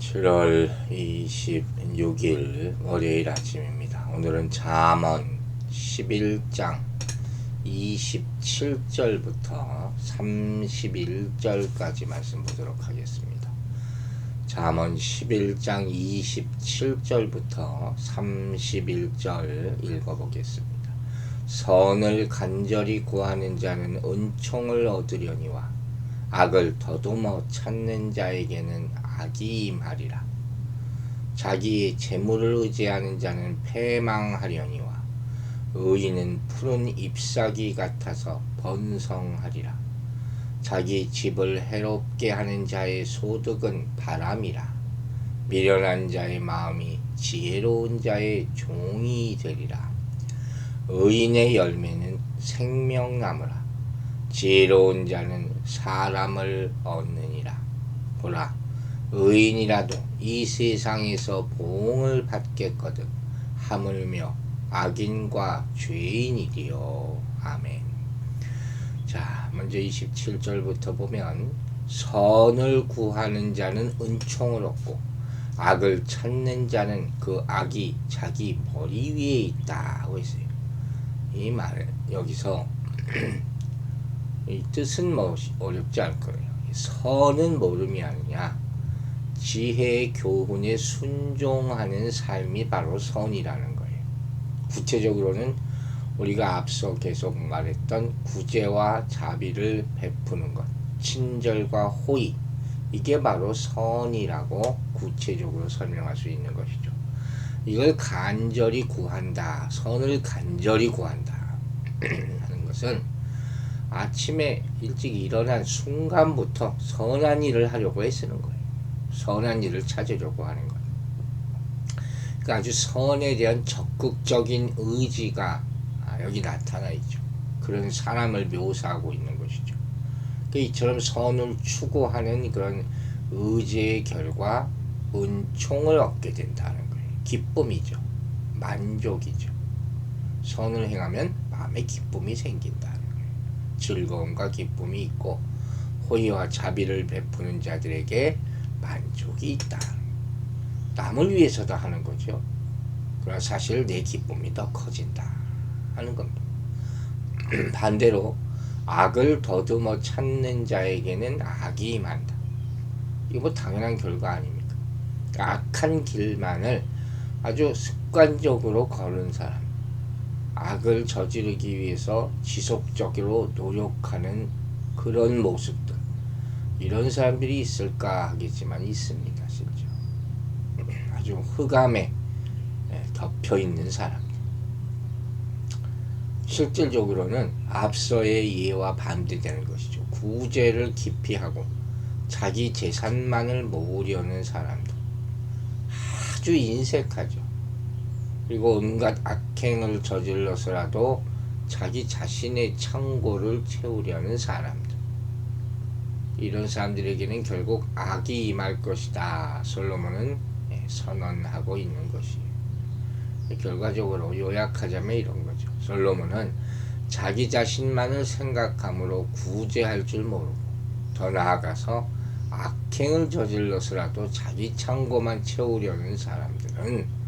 7월 26일 월요일 아침입니다. 오늘은 잠언 11장 27절부터 31절까지 말씀 보도록 하겠습니다. 잠언 11장 27절부터 31절 읽어보겠습니다. 선을 간절히 구하는 자는 은총을 얻으려니와 악을 더듬어 찾는 자에게는 악이 임하리라. 자기의 재물을 의지하는 자는 패망하려니와 의인은 푸른 잎사귀 같아서 번성하리라. 자기 집을 해롭게 하는 자의 소득은 바람이라. 미련한 자의 마음이 지혜로운 자의 종이 되리라. 의인의 열매는 생명나무라. 지혜로운 자는 사람을 얻느니라. 보라, 의인이라도 이 세상에서 보응을 받겠거든 하물며 악인과 죄인이리요. 아멘. 자, 먼저 27절부터 보면 선을 구하는 자는 은총을 얻고 악을 찾는 자는 그 악이 자기 머리 위에 있다 하고 있어요. 이 말 여기서 이 뜻은 뭐 어렵지 않을 거예요. 선은 뭐를 의미하느냐? 지혜의 교훈에 순종하는 삶이 바로 선이라는 거예요. 구체적으로는 우리가 앞서 계속 말했던 구제와 자비를 베푸는 것, 친절과 호의, 이게 바로 선이라고 구체적으로 설명할 수 있는 것이죠. 이걸 간절히 구한다, 선을 간절히 구한다 하는 것은 아침에 일찍 일어난 순간부터 선한 일을 하려고 애쓰는 거예요. 선한 일을 찾으려고 하는 거예요. 그러니까 아주 선에 대한 적극적인 의지가 여기 나타나 있죠. 그런 사람을 묘사하고 있는 것이죠. 그러니까 이처럼 선을 추구하는 그런 의지의 결과 은총을 얻게 된다는 거예요. 기쁨이죠. 만족이죠. 선을 행하면 마음에 기쁨이 생긴다는 거예요. 즐거움과 기쁨이 있고 호의와 자비를 베푸는 자들에게 만족이 있다. 남을 위해서도 하는 거죠. 그러나 사실 내 기쁨이 더 커진다 하는 겁니다. 반대로 악을 더듬어 찾는 자에게는 악이 임한다. 이거 뭐 당연한 결과 아닙니까? 악한 길만을 아주 습관적으로 걸은 사람, 악을 저지르기 위해서 지속적으로 노력하는 그런 모습들, 이런 사람들이 있을까 하겠지만 있습니다. 실제 아주 흑암에 덮여있는 사람들, 실질적으로는 앞서의 예와 반대되는 것이죠. 구제를 기피하고 자기 재산만을 모으려는 사람들, 아주 인색하죠. 그리고 온갖 악행을 저질러서라도 자기 자신의 창고를 채우려는 사람들, 이런 사람들에게는 결국 악이 임할 것이다. 솔로몬은 선언하고 있는 것이에요. 결과적으로 요약하자면 이런 거죠. 솔로몬은 자기 자신만을 생각함으로 구제할 줄 모르고 더 나아가서 악행을 저질러서라도 자기 창고만 채우려는 사람들은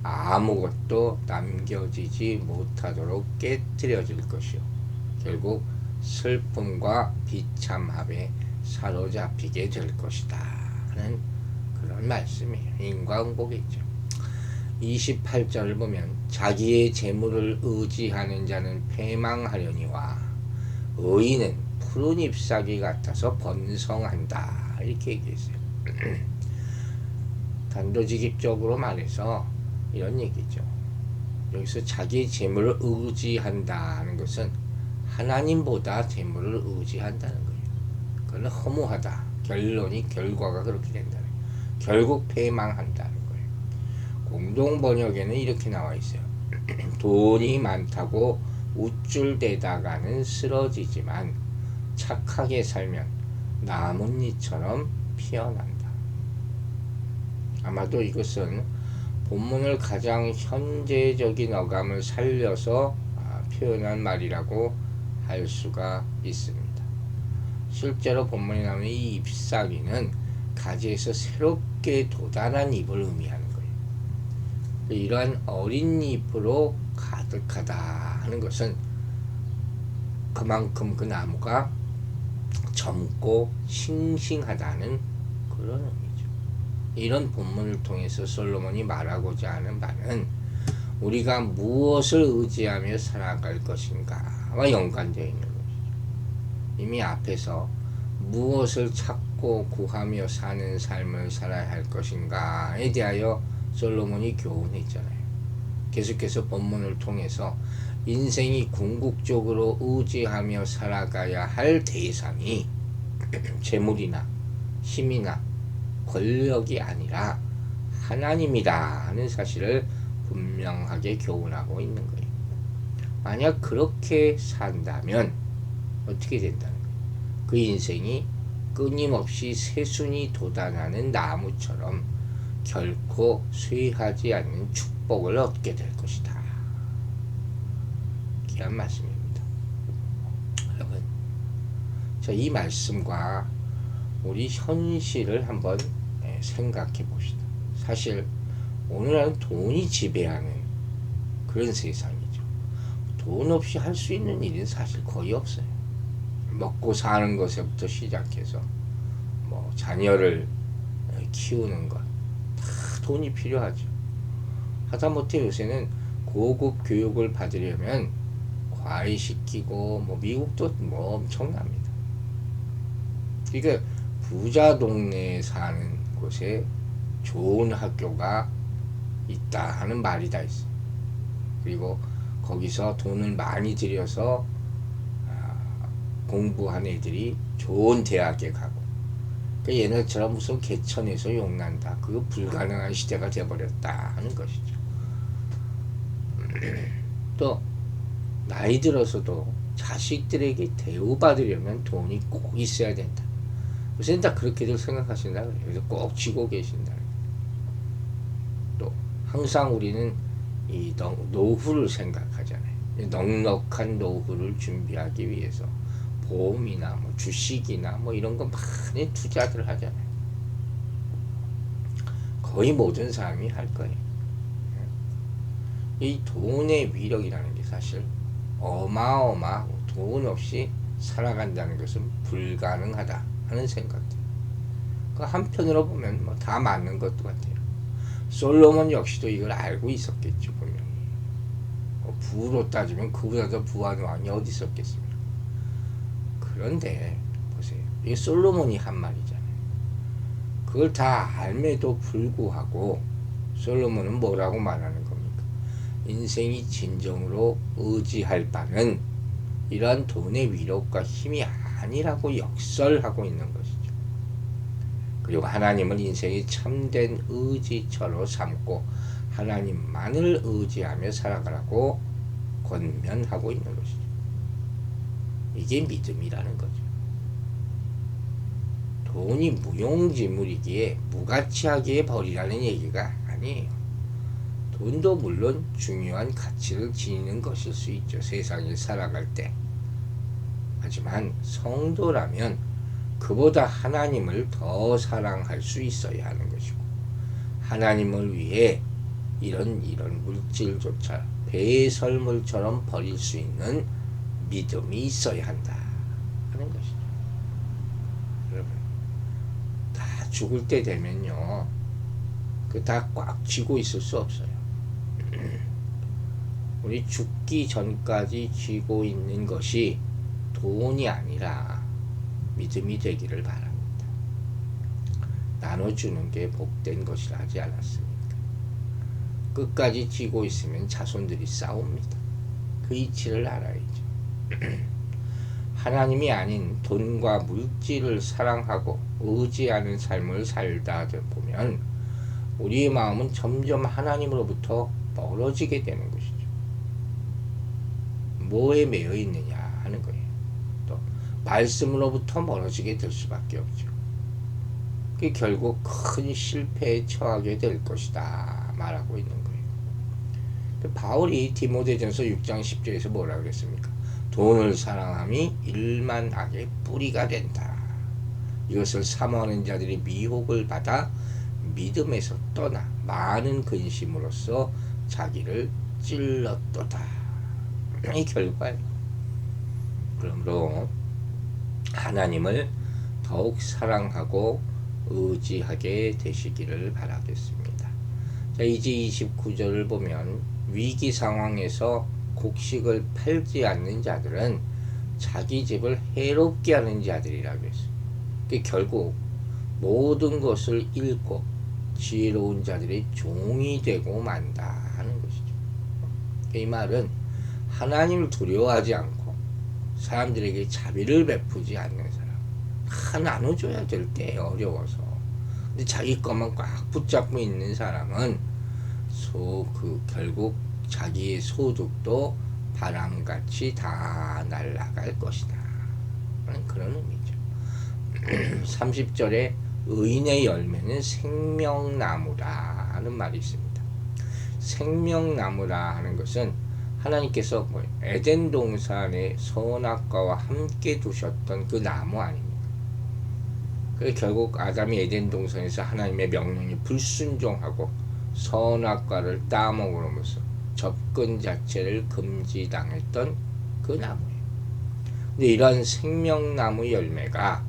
아무것도 남겨지지 못하도록 깨뜨려질 것이요, 결국 슬픔과 비참함에 사로잡히게 될 것이다 하는 그런 말씀이에요. 인과응보겠죠. 28절을 보면 자기의 재물을 의지하는 자는 패망하려니와 의인은 푸른 잎사귀 같아서 번성한다 이렇게 얘기했어요. 단도직입적으로 말해서 이런 얘기죠. 여기서 자기의 재물을 의지한다는 것은 하나님보다 재물을 의지한다는 거예요. 그건 허무하다. 결과가 그렇게 된다는 거예요. 결국 패망한다는 거예요. 공동 번역에는 이렇게 나와 있어요. 돈이 많다고 우쭐대다가는 쓰러지지만 착하게 살면 나뭇잎처럼 피어난다. 아마도 이것은 본문을 가장 현재적인 어감을 살려서 표현한 말이라고 할 수가 있습니다. 실제로 본문에 나오는 이 잎사귀는 가지에서 새롭게 돋아난 잎을 의미하는 거예요. 이러한 어린 잎으로 가득하다 하는 것은 그만큼 그 나무가 젊고 싱싱하다는 그런 의미죠. 이런 본문을 통해서 솔로몬이 말하고자 하는 바는 우리가 무엇을 의지하며 살아갈 것인가와 연관되어 있는 것이죠. 이미 앞에서 무엇을 찾고 구하며 사는 삶을 살아야 할 것인가에 대하여 솔로몬이 교훈했잖아요. 계속해서 본문을 통해서 인생이 궁극적으로 의지하며 살아가야 할 대상이 재물이나 힘이나 권력이 아니라 하나님이다 하는 사실을 분명하게 교훈하고 있는 거예요. 만약 그렇게 산다면 어떻게 된다는 거예요? 그 인생이 끊임없이 새순이 돋아나는 나무처럼 결코 쇠하지 않는 축복을 얻게 될 것이다. 귀한 말씀입니다. 여러분, 자, 이 말씀과 우리 현실을 한번 생각해 봅시다. 사실 오늘날은 돈이 지배하는 그런 세상이죠. 돈 없이 할 수 있는 일은 사실 거의 없어요. 먹고 사는 것에부터 시작해서 뭐 자녀를 키우는 것 다 돈이 필요하죠. 하다못해 요새는 고급 교육을 받으려면 과외시키고 뭐 미국도 뭐 엄청납니다. 그러니까 부자 동네에 사는 곳에 좋은 학교가 있다 하는 말이 다 있어요. 그리고 거기서 돈을 많이 들여서 공부한 애들이 좋은 대학에 가고, 그러니까 옛날처럼 무슨 개천에서 용난다, 그거 불가능한 시대가 되어버렸다 하는 것이죠. 또 나이 들어서도 자식들에게 대우받으려면 돈이 꼭 있어야 된다. 요새는 다 그렇게들 생각하신다 그래요. 그래서 꼭 쥐고 계신다. 또 항상 우리는 이 노후를 생각하잖아요. 넉넉한 노후를 준비하기 위해서 보험이나 뭐 주식이나 뭐 이런 거 많이 투자들 하잖아요. 거의 모든 사람이 할 거예요. 이 돈의 위력이라는 게 사실 어마어마하고 돈 없이 살아간다는 것은 불가능하다 하는 생각들. 그 한편으로 보면 뭐 다 맞는 것도 같아요. 솔로몬 역시도 이걸 알고 있었겠죠, 분명히. 부로 따지면 그보다 더 부한 왕이 어디 있었겠습니까? 그런데 보세요. 이게 솔로몬이 한 말이잖아요. 그걸 다 알매도 불구하고 솔로몬은 뭐라고 말하는 겁니까? 인생이 진정으로 의지할 바는 이러한 돈의 위력과 힘이 아니라고 역설하고 있는 것이죠. 그리고 하나님을 인생이 참된 의지처로 삼고 하나님만을 의지하며 살아가라고 권면하고 있는 것이죠. 이게 믿음이라는 거죠. 돈이 무용지물이기에 무가치하게 버리라는 얘기가 아니에요. 돈도 물론 중요한 가치를 지니는 것일 수 있죠. 세상에 살아갈 때. 하지만 성도라면 그보다 하나님을 더 사랑할 수 있어야 하는 것이고, 하나님을 위해 이런 물질조차 배설물처럼 버릴 수 있는 믿음이 있어야 한다 하는 것이죠. 여러분, 다 죽을 때 되면요, 그 다 꽉 쥐고 있을 수 없어요. 우리 죽기 전까지 쥐고 있는 것이 돈이 아니라 믿음이 되기를 바랍니다. 나눠주는 게 복된 것이라 하지 않았습니까? 끝까지 쥐고 있으면 자손들이 싸웁니다. 그 이치를 알아야죠. 하나님이 아닌 돈과 물질을 사랑하고 의지하는 삶을 살다 보면 우리의 마음은 점점 하나님으로부터 멀어지게 되는 것이죠. 뭐에 매여 있느냐 하는 거예요. 또 말씀으로부터 멀어지게 될 수밖에 없죠. 그게 결국 큰 실패에 처하게 될 것이다 말하고 있는 거예요. 바울이 디모데전서 6장 10절에서 뭐라 그랬습니까? 돈을 사랑함이 일만 악의 뿌리가 된다. 이것을 사모하는 자들이 미혹을 받아 믿음에서 떠나 많은 근심으로써 자기를 찔렀도다. 이 결과예요. 그러므로 하나님을 더욱 사랑하고 의지하게 되시기를 바라겠습니다. 자, 이제 29절을 보면 위기 상황에서 곡식을 팔지 않는 자들은 자기 집을 해롭게 하는 자들이라고 했어요. 결국 모든 것을 잃고 지혜로운 자들의 종이 되고 만다는 것이죠. 이 말은 하나님을 두려워하지 않고 사람들에게 자비를 베푸지 않는 사람, 다 나눠줘야 될 때 어려워서 근데 자기 것만 꽉 붙잡고 있는 사람은 결국 자기의 소득도 바람같이 다 날아갈 것이다 그런 의미죠. 30절에 의인의 열매는 생명나무라는 말이 있습니다. 생명나무라 하는 것은 하나님께서 에덴 동산의 선악과와 함께 두셨던 그 나무 아닙니까? 그래서 결국 아담이 에덴 동산에서 하나님의 명령에 불순종하고 선악과를 따먹으면서 접근 자체를 금지당했던 그 나무예요. 근데 이러한 생명나무 열매가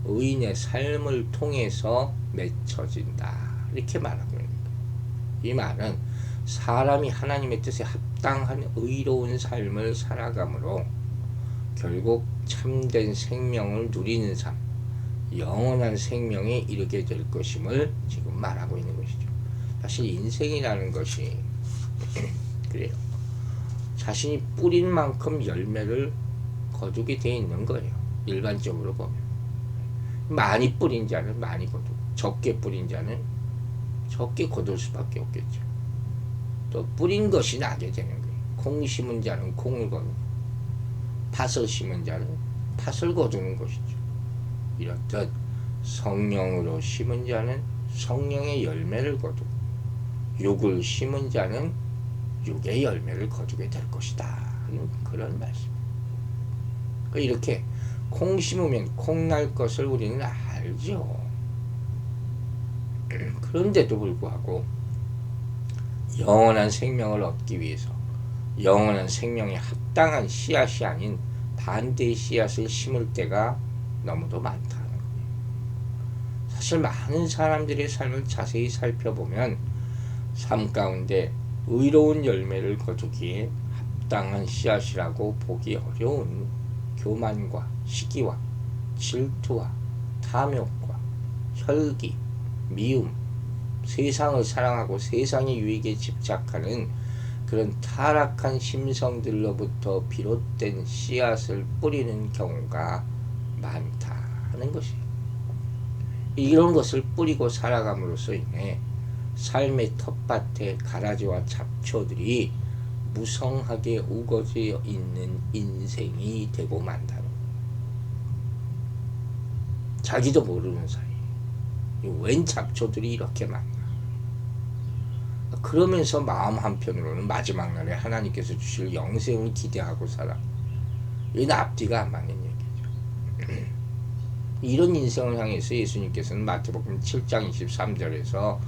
의인의 삶을 통해서 맺혀진다 이렇게 말하고 있는 거예요. 이 말은 사람이 하나님의 뜻에 합당한 의로운 삶을 살아감으로 결국 참된 생명을 누리는 삶, 영원한 생명에 이르게 될 것임을 지금 말하고 있는 것이죠. 사실 인생이라는 것이 그래요. 자신이 뿌린 만큼 열매를 거두게 돼 있는 거예요. 일반적으로 보면 많이 뿌린 자는 많이 거두고 적게 뿌린 자는 적게 거둘 수밖에 없겠죠. 또 뿌린 것이 나게 되는 거예요. 콩 심은 자는 콩을 거두고 팥을 심은 자는 팥을 거두는 것이죠. 이렇듯 성령으로 심은 자는 성령의 열매를 거두고 육을 심은 자는 육의 열매를 거두게 될 것이다 하는 그런 말씀입니다. 이렇게 콩 심으면 콩 날 것을 우리는 알죠. 그런데도 불구하고 영원한 생명을 얻기 위해서 영원한 생명에 합당한 씨앗이 아닌 반대의 씨앗을 심을 때가 너무도 많다는 거예요. 사실 많은 사람들의 삶을 자세히 살펴보면 삶 가운데 의로운 열매를 거두기에 합당한 씨앗이라고 보기 어려운 교만과 시기와 질투와 탐욕과 혈기, 미움, 세상을 사랑하고 세상의 유익에 집착하는 그런 타락한 심성들로부터 비롯된 씨앗을 뿌리는 경우가 많다는 것이에요. 이런 것을 뿌리고 살아감으로써 인해 삶의 텃밭에 가라지와 잡초들이 무성하게 우거져 있는 인생이 되고 만다는 거예요. 자기도 모르는 사이에 웬 잡초들이 이렇게 많나. 그러면서 마음 한편으로는 마지막 날에 하나님께서 주실 영생을 기대하고 살아. 이건 앞뒤가 안 맞는 얘기죠. 이런 인생을 향해서 예수님께서는 마태복음 7장 23절에서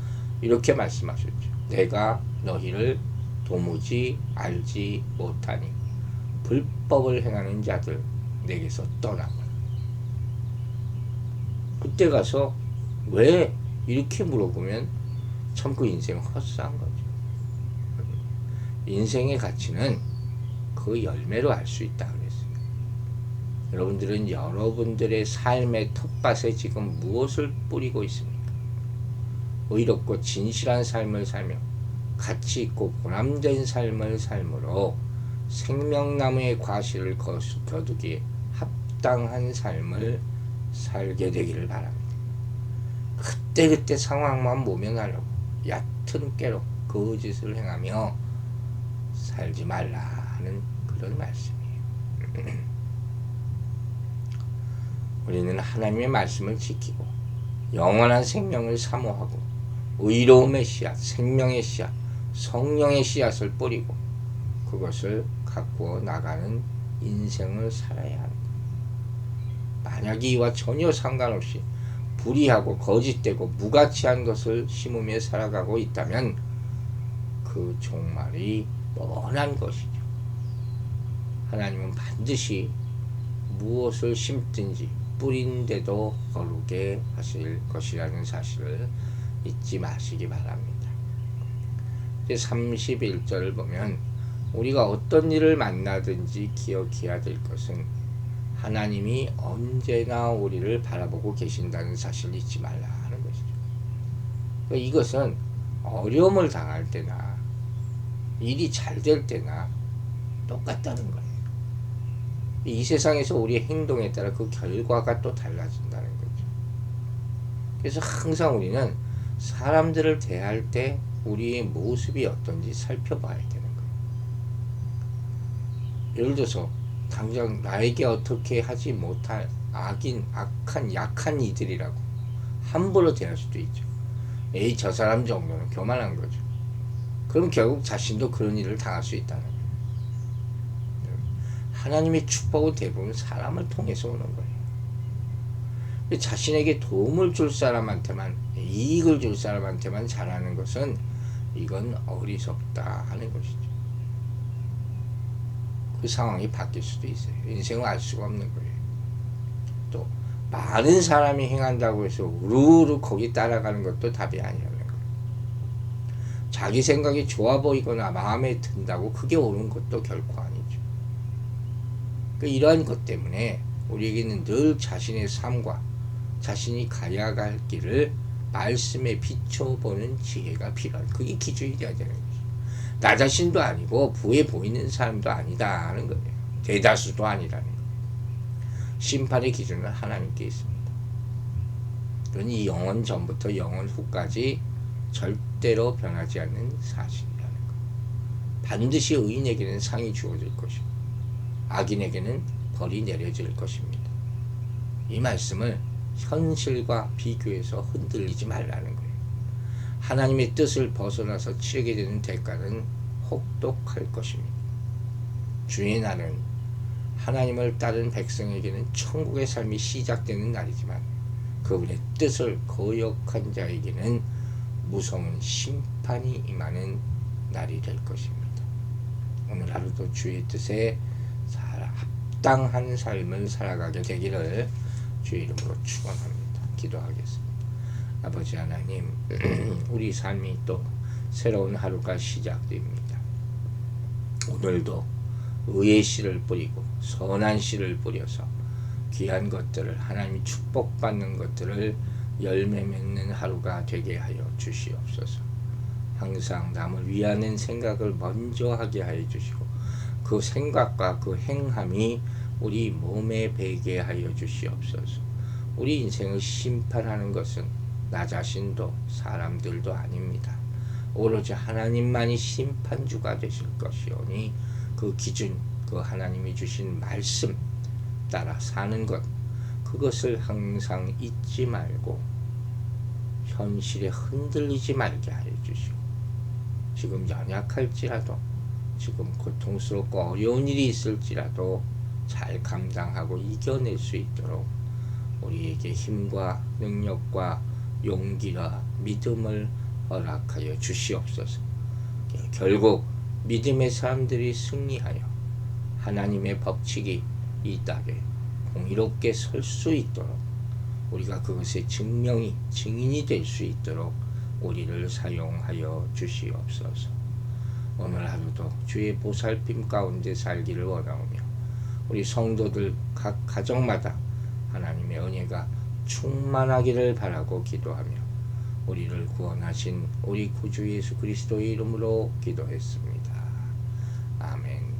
이렇게 말씀하셨죠. 내가 너희를 도무지 알지 못하니 불법을 행하는 자들 내게서 떠나거라. 그때 가서 왜 이렇게 물어보면 참 그 인생은 헛수한 거죠. 인생의 가치는 그 열매로 알 수 있다 그랬어요. 여러분들은 여러분들의 삶의 텃밭에 지금 무엇을 뿌리고 있습니까? 의롭고 진실한 삶을 살며 가치 있고 보람된 삶을 삶으로 생명나무의 과실을 거두기에 합당한 삶을 살게 되기를 바랍니다. 그때 상황만 모면하려고 얕은 깨로 거짓을 행하며 살지 말라 하는 그런 말씀이에요. 우리는 하나님의 말씀을 지키고 영원한 생명을 사모하고 의로움의 씨앗, 생명의 씨앗, 성령의 씨앗을 뿌리고 그것을 가꾸어 나가는 인생을 살아야 합니다. 만약 이와 전혀 상관없이 불의하고 거짓되고 무가치한 것을 심으며 살아가고 있다면 그 종말이 뻔한 것이죠. 하나님은 반드시 무엇을 심든지 뿌린데도 거룩게 하실 것이라는 사실을 잊지 마시기 바랍니다. 31절을 보면 우리가 어떤 일을 만나든지 기억해야 될 것은 하나님이 언제나 우리를 바라보고 계신다는 사실을 잊지 말라 하는 것이죠. 그러니까 이것은 어려움을 당할 때나 일이 잘 될 때나 똑같다는 거예요. 이 세상에서 우리의 행동에 따라 그 결과가 또 달라진다는 거죠. 그래서 항상 우리는 사람들을 대할 때 우리의 모습이 어떤지 살펴봐야 되는 거예요. 예를 들어서 당장 나에게 어떻게 하지 못할 악한 약한 이들이라고 함부로 대할 수도 있죠. 에이, 저 사람 정도는 교만한 거죠. 그럼 결국 자신도 그런 일을 당할 수 있다는 거예요. 하나님의 축복은 대부분 사람을 통해서 오는 거예요. 자신에게 도움을 줄 사람한테만, 이익을 줄 사람한테만 잘하는 것은 이건 어리석다 하는 것이죠. 그 상황이 바뀔 수도 있어요. 인생을 알 수가 없는 거예요. 또 많은 사람이 행한다고 해서 우르르 거기 따라가는 것도 답이 아니라는 거예요. 자기 생각이 좋아 보이거나 마음에 든다고 그게 옳은 것도 결코 아니죠. 이러한 것 때문에 우리에게는 늘 자신의 삶과 자신이 가야 할 길을 말씀에 비춰보는 지혜가 필요한, 그게 기준이 되어야 되는 거죠. 나 자신도 아니고 부해 보이는 사람도 아니다 하는 거예요. 대다수도 아니라는 거예요. 심판의 기준은 하나님께 있습니다. 그건 이 영원 전부터 영원 후까지 절대로 변하지 않는 사실이라는 거예요. 반드시 의인에게는 상이 주어질 것이고 악인에게는 벌이 내려질 것입니다. 이 말씀을 현실과 비교해서 흔들리지 말라는 거예요. 하나님의 뜻을 벗어나서 치르게 되는 대가는 혹독할 것입니다. 주의 날은 하나님을 따른 백성에게는 천국의 삶이 시작되는 날이지만 그분의 뜻을 거역한 자에게는 무서운 심판이 임하는 날이 될 것입니다. 오늘 하루도 주의 뜻에 합당한 삶을 살아가게 되기를 주의 이름으로 축원합니다. 기도하겠습니다. 아버지 하나님, 우리 삶이 또 새로운 하루가 시작됩니다. 오늘도 의의 씨를 뿌리고 선한 씨를 뿌려서 귀한 것들을, 하나님이 축복받는 것들을 열매 맺는 하루가 되게 하여 주시옵소서. 항상 남을 위하는 생각을 먼저 하게 하여 주시고 그 생각과 그 행함이 우리 몸에 배게 하여 주시옵소서. 우리 인생을 심판하는 것은 나 자신도 사람들도 아닙니다. 오로지 하나님만이 심판주가 되실 것이오니 그 기준, 그 하나님이 주신 말씀 따라 사는 것, 그것을 항상 잊지 말고 현실에 흔들리지 말게 하여 주시고, 지금 연약할지라도, 지금 고통스럽고 어려운 일이 있을지라도 잘 감당하고 이겨낼 수 있도록 우리에게 힘과 능력과 용기와 믿음을 허락하여 주시옵소서. 결국 믿음의 사람들이 승리하여 하나님의 법칙이 이 땅에 공의롭게 설 수 있도록, 우리가 그것의 증인이 될 수 있도록 우리를 사용하여 주시옵소서. 오늘 하루도 주의 보살핌 가운데 살기를 원하오며 우리 성도들 각 가정마다 하나님의 은혜가 충만하기를 바라고 기도하며 우리를 구원하신 우리 구주 예수 그리스도의 이름으로 기도했습니다. 아멘.